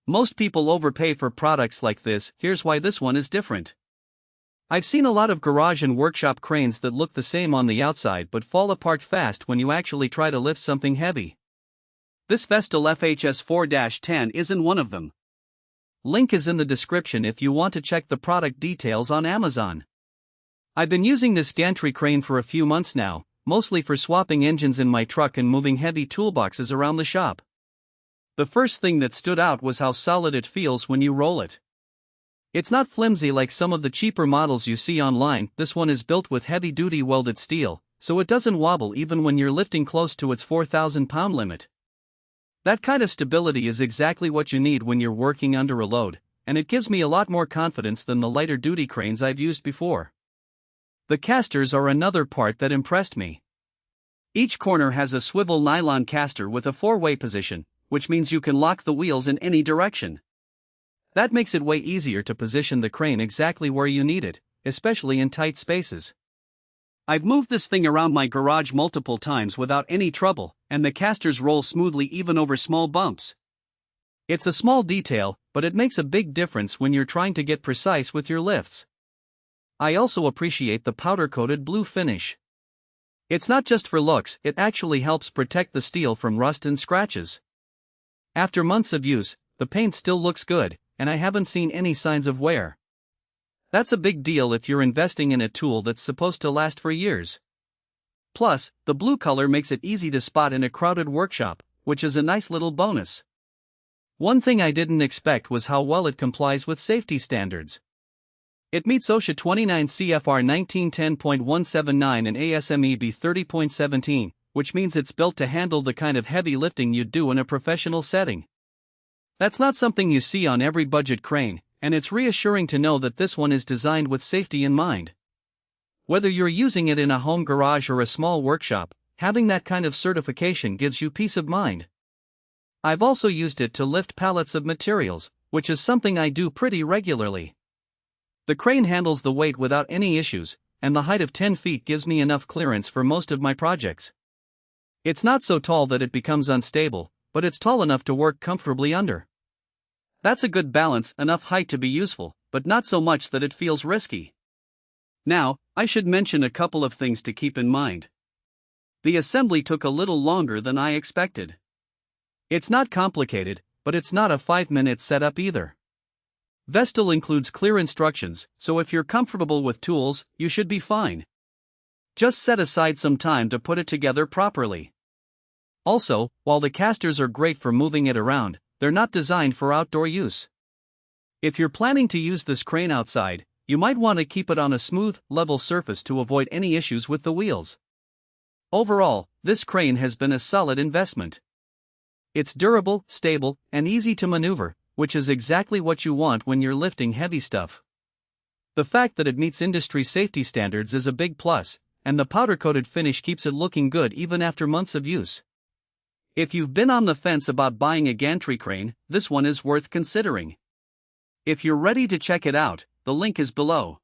Most people overpay for products like this. Here's why this one is different. I've seen a lot of garage and workshop cranes that look the same on the outside but fall apart fast when you actually try to lift something heavy. This Vestil FHS-4-10 isn't one of them. Link is in the description if you want to check the product details on Amazon. I've been using this Gantry crane for a few months now, mostly for swapping engines in my truck and moving heavy toolboxes around the shop. The first thing that stood out was how solid it feels when you roll it. It's not flimsy like some of the cheaper models you see online. This one is built with heavy-duty welded steel, so it doesn't wobble even when you're lifting close to its 4,000-pound limit. That kind of stability is exactly what you need when you're working under a load, and it gives me a lot more confidence than the lighter-duty cranes I've used before. The casters are another part that impressed me. Each corner has a swivel nylon caster with a 4-way position, which means you can lock the wheels in any direction. That makes it way easier to position the crane exactly where you need it, especially in tight spaces. I've moved this thing around my garage multiple times without any trouble, and the casters roll smoothly even over small bumps. It's a small detail, but it makes a big difference when you're trying to get precise with your lifts. I also appreciate the powder-coated blue finish. It's not just for looks, it actually helps protect the steel from rust and scratches. After months of use, the paint still looks good, and I haven't seen any signs of wear. That's a big deal if you're investing in a tool that's supposed to last for years. Plus, the blue color makes it easy to spot in a crowded workshop, which is a nice little bonus. One thing I didn't expect was how well it complies with safety standards. It meets OSHA 29 CFR 1910.179 and ASME B 30.17, which means it's built to handle the kind of heavy lifting you'd do in a professional setting. That's not something you see on every budget crane, and it's reassuring to know that this one is designed with safety in mind. Whether you're using it in a home garage or a small workshop, having that kind of certification gives you peace of mind. I've also used it to lift pallets of materials, which is something I do pretty regularly. The crane handles the weight without any issues, and the height of 10 feet gives me enough clearance for most of my projects. It's not so tall that it becomes unstable, but it's tall enough to work comfortably under. That's a good balance, enough height to be useful, but not so much that it feels risky. Now, I should mention a couple of things to keep in mind. The assembly took a little longer than I expected. It's not complicated, but it's not a 5-minute setup either. Vestil includes clear instructions, so if you're comfortable with tools, you should be fine. Just set aside some time to put it together properly. Also, while the casters are great for moving it around, they're not designed for outdoor use. If you're planning to use this crane outside, you might want to keep it on a smooth, level surface to avoid any issues with the wheels. Overall, this crane has been a solid investment. It's durable, stable, and easy to maneuver, which is exactly what you want when you're lifting heavy stuff. The fact that it meets industry safety standards is a big plus, and the powder-coated finish keeps it looking good even after months of use. If you've been on the fence about buying a Gantry crane, this one is worth considering. If you're ready to check it out, the link is below.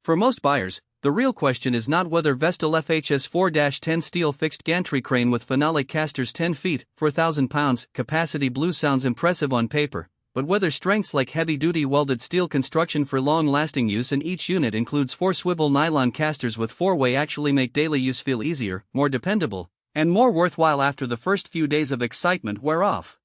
For most buyers, the real question is not whether Vestil FHS-4-10 steel fixed Gantry crane with Phenolic casters 10 feet, 4,000 pounds, capacity blue sounds impressive on paper, but whether strengths like heavy-duty welded steel construction for long-lasting use and each unit includes 4 swivel nylon casters with 4-way actually make daily use feel easier, more dependable, and more worthwhile after the first few days of excitement wear off.